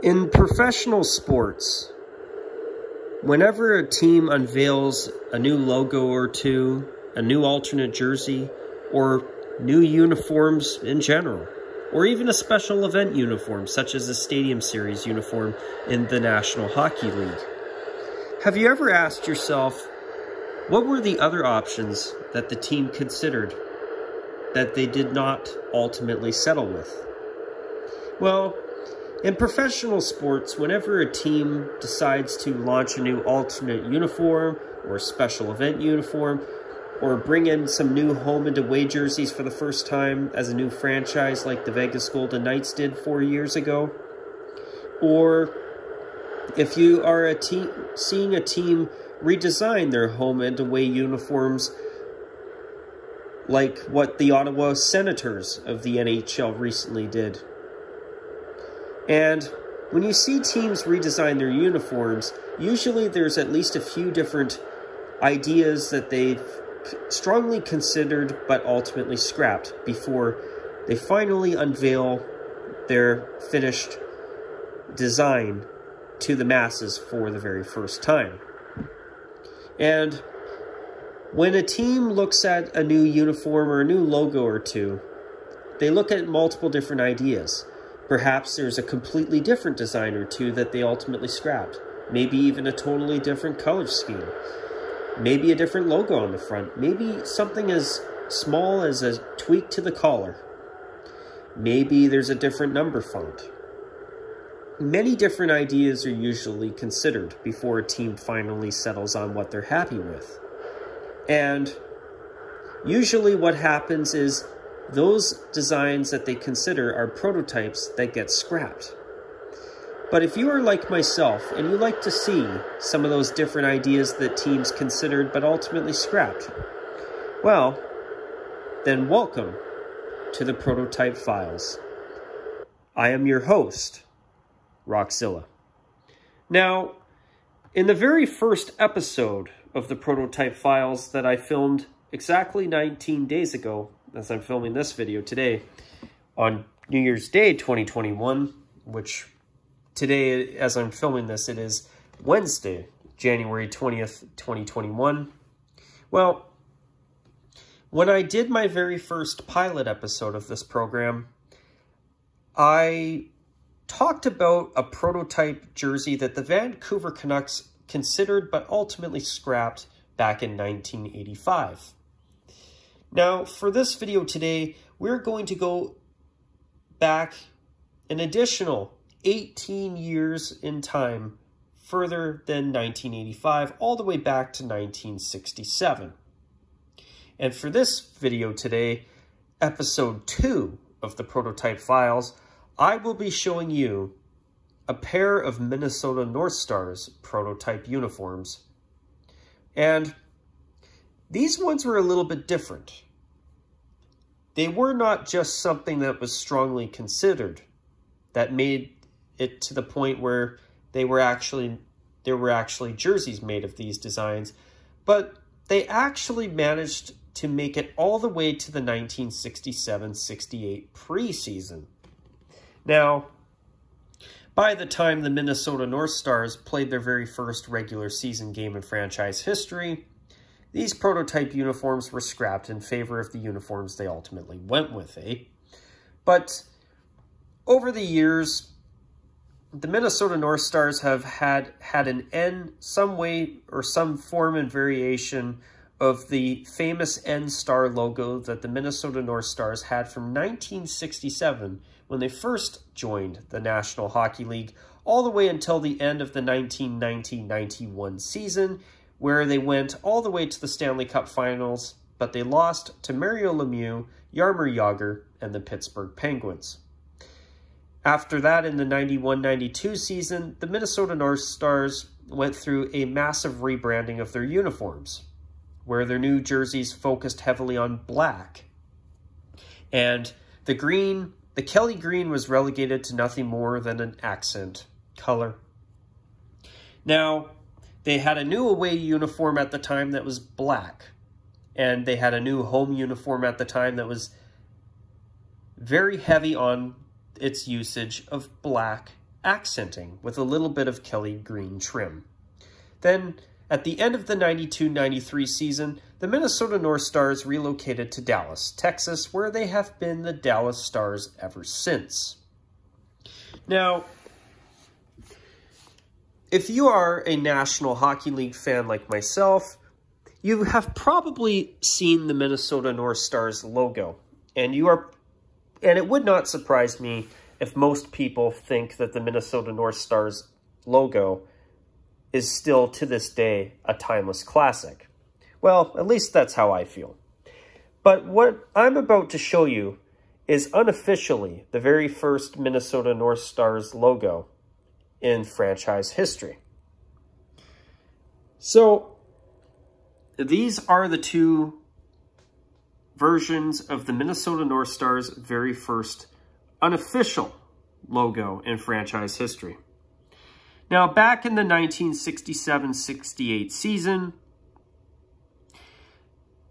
In professional sports, whenever a team unveils a new logo or two, a new alternate jersey, or new uniforms in general, or even a special event uniform, such as a Stadium Series uniform in the National Hockey League, have you ever asked yourself, what were the other options that the team considered that they did not ultimately settle with? Well, in professional sports, whenever a team decides to launch a new alternate uniform or special event uniform, or bring in some new home and away jerseys for the first time as a new franchise like the Vegas Golden Knights did 4 years ago, or if you are seeing a team redesign their home and away uniforms like what the Ottawa Senators of the NHL recently did. And when you see teams redesign their uniforms, usually there's at least a few different ideas that they've strongly considered but ultimately scrapped before they finally unveil their finished design to the masses for the very first time. And when a team looks at a new uniform or a new logo or two, they look at multiple different ideas. Perhaps there's a completely different design or two that they ultimately scrapped. Maybe even a totally different color scheme. Maybe a different logo on the front. Maybe something as small as a tweak to the collar. Maybe there's a different number font. Many different ideas are usually considered before a team finally settles on what they're happy with. And usually what happens is those designs that they consider are prototypes that get scrapped. But if you are like myself and you like to see some of those different ideas that teams considered but ultimately scrapped, well, then welcome to the Prototype Files. I am your host, Rockzilla. Now, in the very first episode of the Prototype Files that I filmed exactly 19 days ago, as I'm filming this video today, on New Year's Day 2021, which today, as I'm filming this, it is Wednesday, January 20th, 2021. Well, when I did my very first pilot episode of this program, I talked about a prototype jersey that the Vancouver Canucks considered but ultimately scrapped back in 1985. Now, for this video today, we're going to go back an additional 18 years in time, further than 1985, all the way back to 1967. And for this video today, episode 2 of the Prototype Files, I will be showing you a pair of Minnesota North Stars prototype uniforms. And these ones were a little bit different. They were not just something that was strongly considered, that made it to the point where there were actually jerseys made of these designs, but they actually managed to make it all the way to the 1967-68 preseason. Now, by the time the Minnesota North Stars played their very first regular season game in franchise history, these prototype uniforms were scrapped in favor of the uniforms they ultimately went with, But over the years, the Minnesota North Stars have had an N, some way or some form and variation of the famous N-Star logo that the Minnesota North Stars had from 1967 when they first joined the National Hockey League, all the way until the end of the 1990-91 season, where they went all the way to the Stanley Cup Finals, but they lost to Mario Lemieux, Jaromir Jagr, and the Pittsburgh Penguins. After that, in the 91-92 season, the Minnesota North Stars went through a massive rebranding of their uniforms, where their new jerseys focused heavily on black. And the green, the Kelly green, was relegated to nothing more than an accent color. Now, they had a new away uniform at the time that was black, and they had a new home uniform at the time that was very heavy on its usage of black accenting with a little bit of Kelly green trim. Then, at the end of the 92-93 season, the Minnesota North Stars relocated to Dallas, Texas, where they have been the Dallas Stars ever since. Now, if you are a National Hockey League fan like myself, you have probably seen the Minnesota North Stars logo, and it would not surprise me if most people think that the Minnesota North Stars logo is still, to this day, a timeless classic. Well, at least that's how I feel. But what I'm about to show you is unofficially the very first Minnesota North Stars logo in franchise history. So, these are the two versions of the Minnesota North Stars' very first unofficial logo in franchise history. Now, back in the 1967-68 season,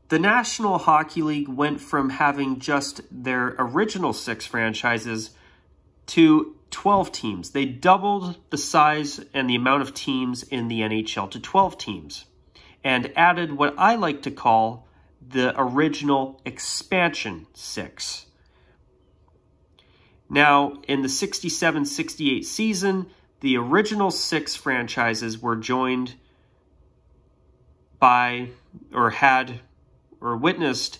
the National Hockey League went from having just their original 6 franchises to 12 teams. They doubled the size and the amount of teams in the NHL to 12 teams and added what I like to call the original expansion 6. Now, in the 67-68 season, the original 6 franchises were joined by, or witnessed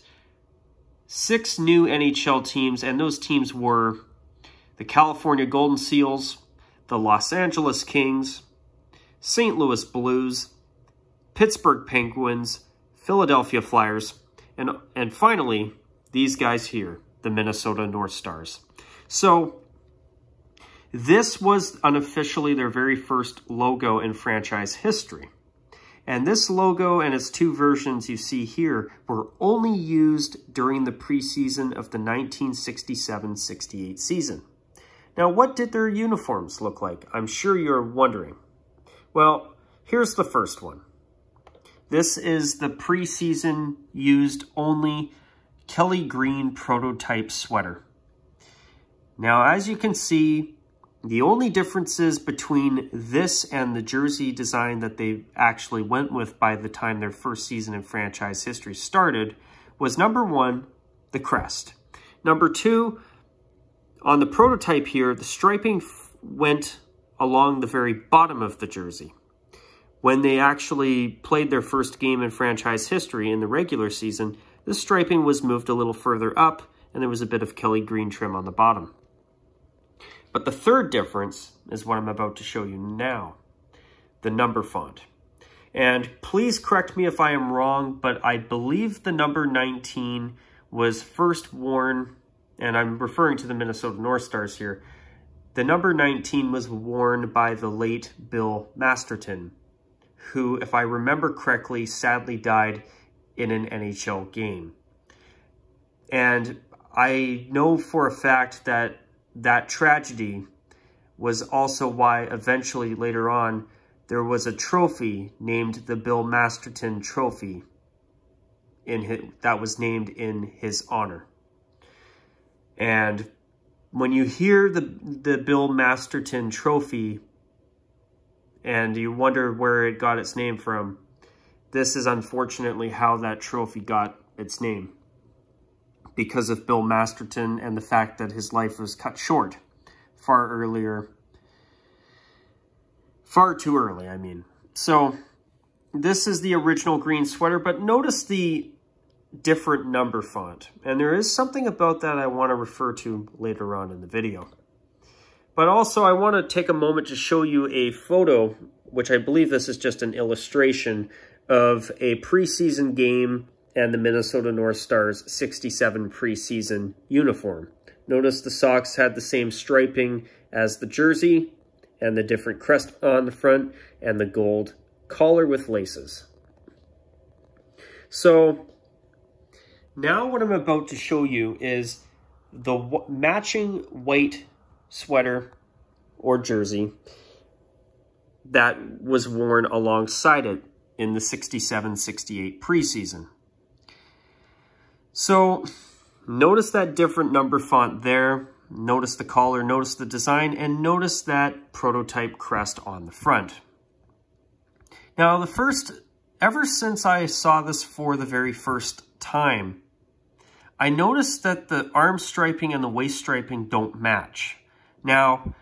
6 new NHL teams, and those teams were the California Golden Seals, the Los Angeles Kings, St. Louis Blues, Pittsburgh Penguins, Philadelphia Flyers, and finally, these guys here, the Minnesota North Stars. So, this was unofficially their very first logo in franchise history. And this logo and its 2 versions you see here were only used during the preseason of the 1967-68 season. Now, what did their uniforms look like? I'm sure you're wondering. Well, here's the first one. This is the preseason used only Kelly green prototype sweater. Now, as you can see, the only differences between this and the jersey design that they actually went with by the time their first season in franchise history started was, number 1, the crest. Number 2, on the prototype here, the striping went along the very bottom of the jersey. When they actually played their first game in franchise history in the regular season, the striping was moved a little further up, and there was a bit of Kelly green trim on the bottom. But the third difference is what I'm about to show you now, the number font. And please correct me if I am wrong, but I believe the number 19 was first worn, and I'm referring to the Minnesota North Stars here, the number 19 was worn by the late Bill Masterton, who, if I remember correctly, sadly died in an NHL game. And I know for a fact that that tragedy was also why eventually later on there was a trophy named the Bill Masterton Trophy that was named in his honor. And when you hear the Bill Masterton Trophy and you wonder where it got its name from, this is unfortunately how that trophy got its name, because of Bill Masterton and the fact that his life was cut short far too early, I mean. So, this is the original green sweater, but notice the different number font. And there is something about that I want to refer to later on in the video. But also, I want to take a moment to show you a photo, which I believe this is just an illustration of a preseason game and the Minnesota North Stars 67 preseason uniform. Notice the socks had the same striping as the jersey and the different crest on the front and the gold collar with laces. So now what I'm about to show you is the matching white sweater or jersey that was worn alongside it in the 67-68 preseason. So, notice that different number font there. Notice the collar, notice the design, and notice that prototype crest on the front. Now, ever since I saw this for the very first time, I noticed that the arm striping and the waist striping don't match. Now,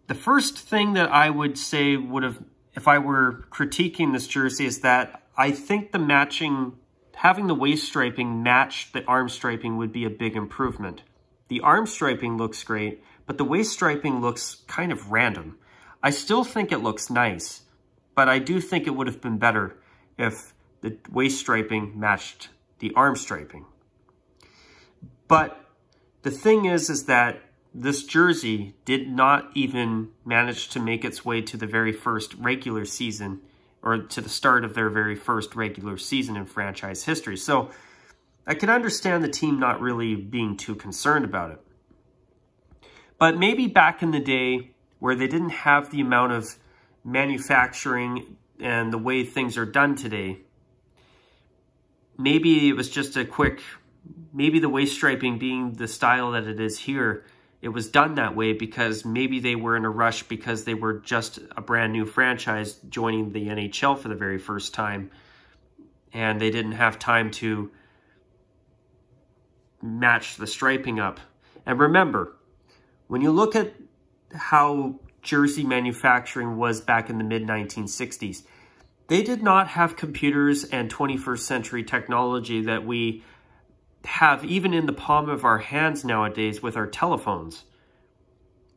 the first thing that I would say if I were critiquing this jersey, is that I think having the waist striping match the arm striping would be a big improvement. The arm striping looks great, but the waist striping looks kind of random. I still think it looks nice, but I do think it would have been better if the waist striping matched the arm striping. But the thing is that this jersey did not even manage to make its way to the very first regular season, or to the start of their very first regular season in franchise history. So I can understand the team not really being too concerned about it. But maybe back in the day where they didn't have the amount of manufacturing and the way things are done today, maybe it was just maybe the waist striping being the style that it is here, it was done that way because maybe they were in a rush because they were just a brand new franchise joining the NHL for the very first time, and they didn't have time to match the striping up. And remember, when you look at how jersey manufacturing was back in the mid-1960s, they did not have computers and 21st century technology that we have even in the palm of our hands nowadays with our telephones.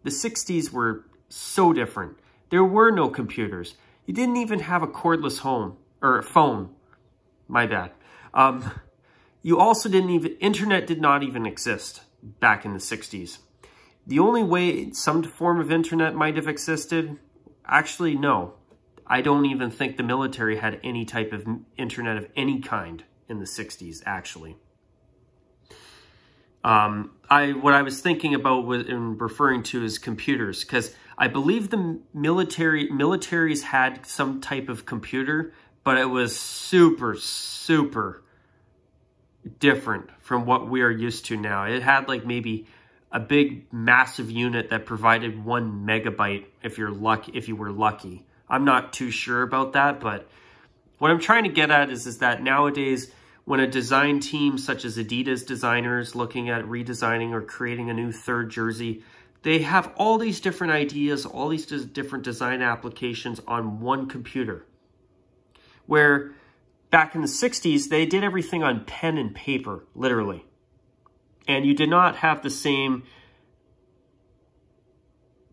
The 60s were so different. There were no computers. You didn't even have a cordless phone. My bad. You also internet did not even exist back in the 60s. The only way some form of internet might have existed, actually, no. I don't even think the military had any type of internet of any kind in the 60s, actually. What I was thinking about and referring to is computers, because I believe the militaries had some type of computer, but it was super, super different from what we are used to now. It had like maybe a big, massive unit that provided 1 megabyte if you were lucky. I'm not too sure about that, but what I'm trying to get at is that nowadays, when a design team such as Adidas designers looking at redesigning or creating a new third jersey, they have all these different ideas, all these different design applications on one computer. Where back in the 60s, they did everything on pen and paper, literally. And you did not have the same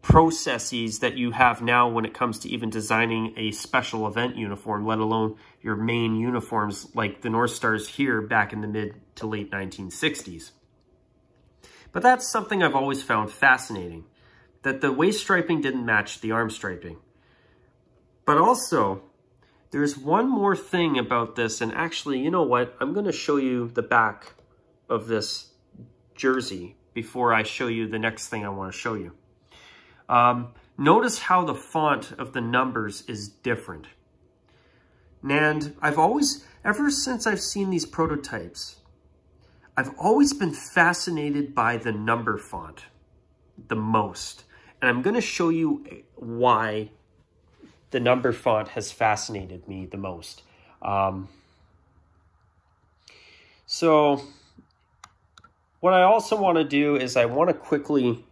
processes that you have now when it comes to even designing a special event uniform, let alone your main uniforms like the North Stars here back in the mid to late 1960s. But that's something I've always found fascinating, that the waist striping didn't match the arm striping. But also, there's one more thing about this, and actually, you know what? I'm going to show you the back of this jersey before I show you the next thing I want to show you. Notice how the font of the numbers is different. And ever since I've seen these prototypes, I've always been fascinated by the number font the most. And I'm going to show you why the number font has fascinated me the most. So what I also want to do is I want to quickly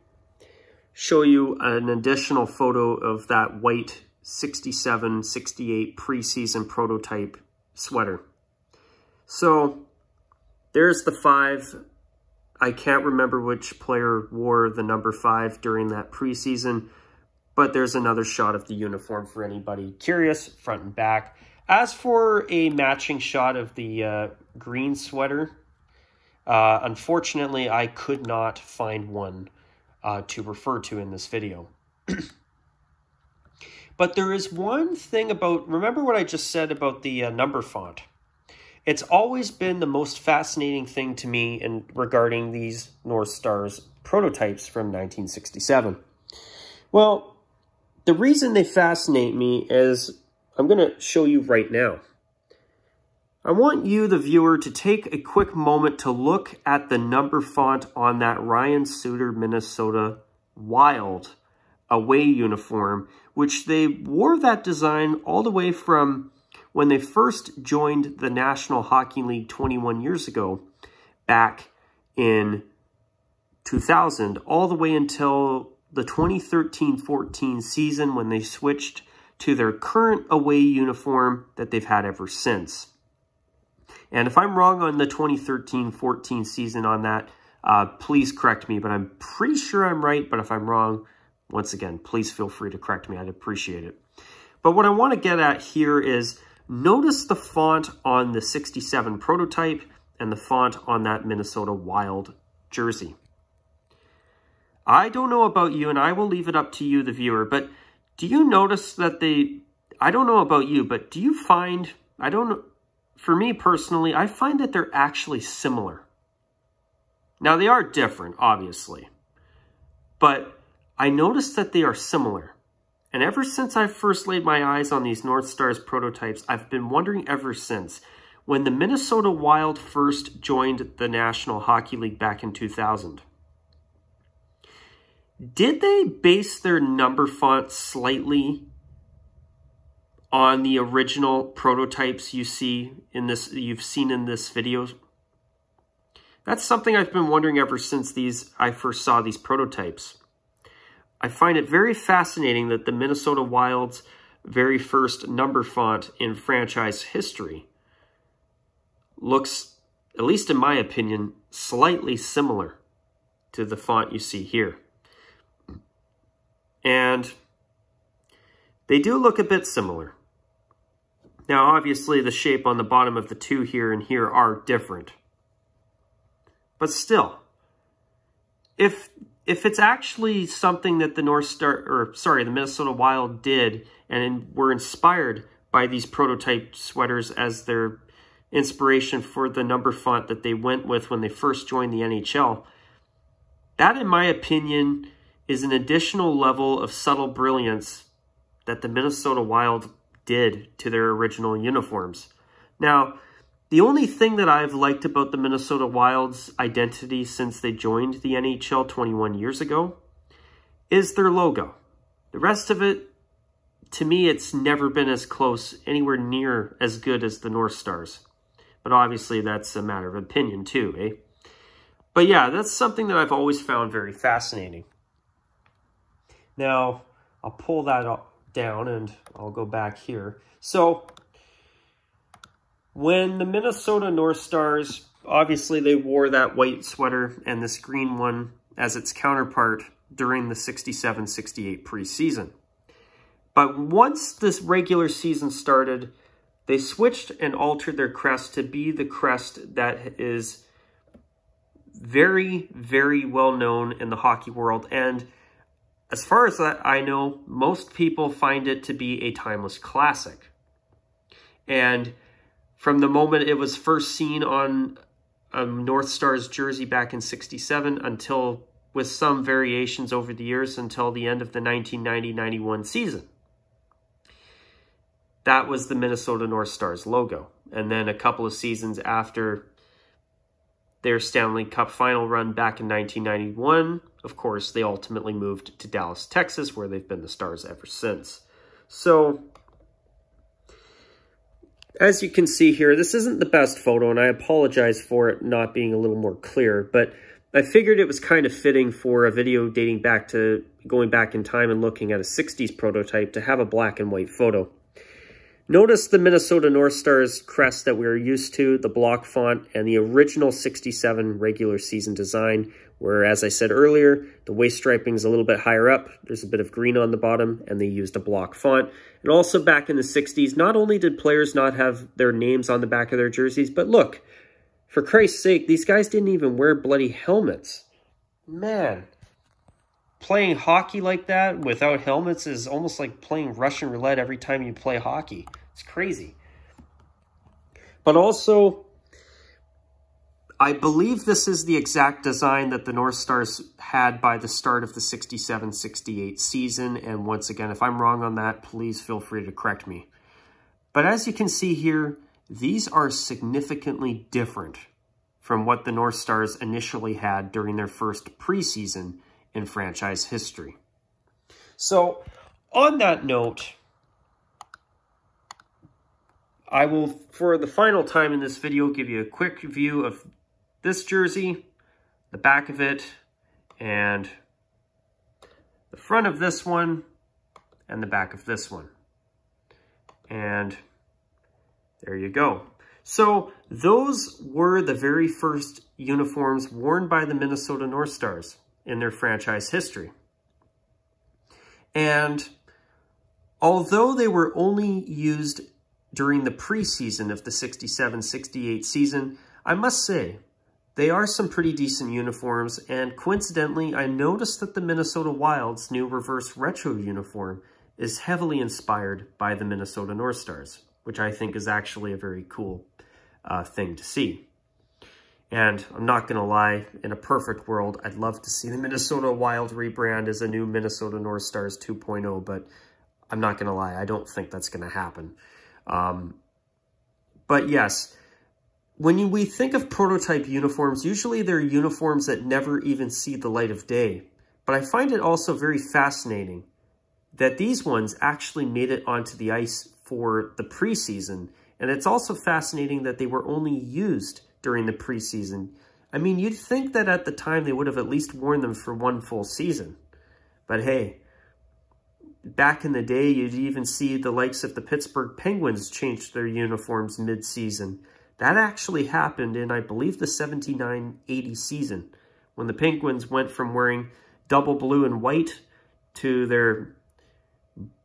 show you an additional photo of that white 67-68 preseason prototype sweater. So there's the 5. I can't remember which player wore the number 5 during that preseason, but there's another shot of the uniform for anybody curious, front and back. As for a matching shot of the green sweater, unfortunately, I could not find one to refer to in this video. But there is one thing about, remember what I just said about the number font? It's always been the most fascinating thing to me regarding these North Stars prototypes from 1967. Well, the reason they fascinate me is, I'm going to show you right now. I want you, the viewer, to take a quick moment to look at the number font on that Ryan Suter Minnesota Wild away uniform, which they wore that design all the way from when they first joined the National Hockey League 21 years ago, back in 2000, all the way until the 2013-14 season when they switched to their current away uniform that they've had ever since. And if I'm wrong on the 2013-14 season on that, please correct me, but I'm pretty sure I'm right. But if I'm wrong, once again, please feel free to correct me. I'd appreciate it. But what I want to get at here is notice the font on the 67 prototype and the font on that Minnesota Wild jersey. I don't know about you, and I will leave it up to you, the viewer, but do you notice that I don't know about you, but do you find, I don't know, for me personally, I find that they're actually similar. Now, they are different, obviously, but I noticed that they are similar. And ever since I first laid my eyes on these North Stars prototypes, I've been wondering ever since, when the Minnesota Wild first joined the National Hockey League back in 2000, did they base their number font slightly on the original prototypes you've seen in this video? That's something I've been wondering ever since I first saw these prototypes. I find it very fascinating that the Minnesota Wild's very first number font in franchise history looks, at least in my opinion, slightly similar to the font you see here. And they do look a bit similar. Now, obviously, the shape on the bottom of the two here and here are different. But still, if it's actually something that the the Minnesota Wild did and were inspired by these prototype sweaters as their inspiration for the number font that they went with when they first joined the NHL, that, in my opinion, is an additional level of subtle brilliance that the Minnesota Wild did to their original uniforms. Now, the only thing that I've liked about the Minnesota Wild's identity since they joined the NHL 21 years ago is their logo. The rest of it, to me, it's never been as close, anywhere near as good as the North Stars. But obviously, that's a matter of opinion too, eh? But yeah, that's something that I've always found very fascinating. Now, I'll pull that down and I'll go back here. So, when the Minnesota North Stars, obviously they wore that white sweater and this green one as its counterpart during the 67-68 preseason. But once this regular season started, they switched and altered their crest to be the crest that is very, very well known in the hockey world. And as far as I know, most people find it to be a timeless classic. And from the moment it was first seen on a North Stars jersey back in '67 until, with some variations over the years, until the end of the 1990-91 season, that was the Minnesota North Stars logo. And then a couple of seasons after their Stanley Cup final run back in 1991, of course, they ultimately moved to Dallas, Texas, where they've been the Stars ever since. So, as you can see here, this isn't the best photo, and I apologize for it not being a little more clear, but I figured it was kind of fitting for a video dating back to going back in time and looking at a 60s prototype to have a black and white photo. Notice the Minnesota North Stars crest that we are used to, the block font, and the original 67 regular season design, where, as I said earlier, the waist striping is a little bit higher up. There's a bit of green on the bottom, and they used a block font. And also back in the 60s, not only did players not have their names on the back of their jerseys, but look, for Christ's sake, these guys didn't even wear bloody helmets. Man, playing hockey like that without helmets is almost like playing Russian roulette every time you play hockey. It's crazy. But also, I believe this is the exact design that the North Stars had by the start of the 67-68 season. And once again, if I'm wrong on that, please feel free to correct me. But as you can see here, these are significantly different from what the North Stars initially had during their first preseason in franchise history. So, on that note, I will, for the final time in this video, give you a quick view of this jersey, the back of it, and the front of this one, and the back of this one. And there you go. So those were the very first uniforms worn by the Minnesota North Stars in their franchise history. And although they were only used during the preseason of the 67-68 season, I must say, they are some pretty decent uniforms, and coincidentally, I noticed that the Minnesota Wild's new reverse retro uniform is heavily inspired by the Minnesota North Stars, which I think is actually a very cool thing to see. And I'm not going to lie, in a perfect world, I'd love to see the Minnesota Wild rebrand as a new Minnesota North Stars 2.0, but I'm not going to lie, I don't think that's going to happen. But yes, when we think of prototype uniforms, usually they're uniforms that never even see the light of day. But I find it also very fascinating that these ones actually made it onto the ice for the preseason. And it's also fascinating that they were only used during the preseason. I mean, you'd think that at the time they would have at least worn them for one full season. But hey, back in the day, you'd even see the likes of the Pittsburgh Penguins change their uniforms mid-season. That actually happened in, I believe, the 79-80 season, when the Penguins went from wearing double blue and white to their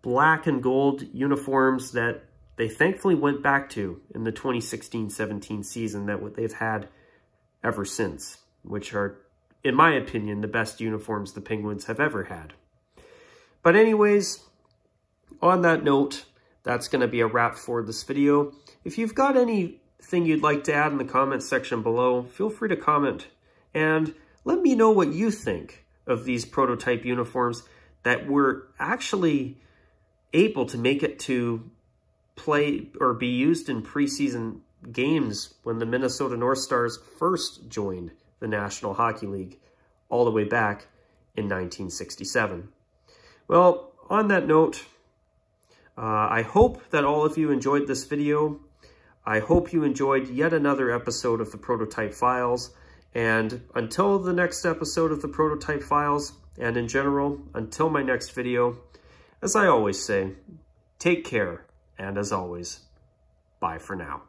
black and gold uniforms that they thankfully went back to in the 2016-17 season that they've had ever since, which are, in my opinion, the best uniforms the Penguins have ever had. But anyways, on that note, that's going to be a wrap for this video. If you've got anything you'd like to add in the comments section below, feel free to comment and let me know what you think of these prototype uniforms that were actually able to make it to play or be used in preseason games when the Minnesota North Stars first joined the National Hockey League all the way back in 1967. Well, on that note, I hope that all of you enjoyed this video. I hope you enjoyed yet another episode of the Prototype Files. And until the next episode of the Prototype Files, and in general, until my next video, as I always say, take care, and as always, bye for now.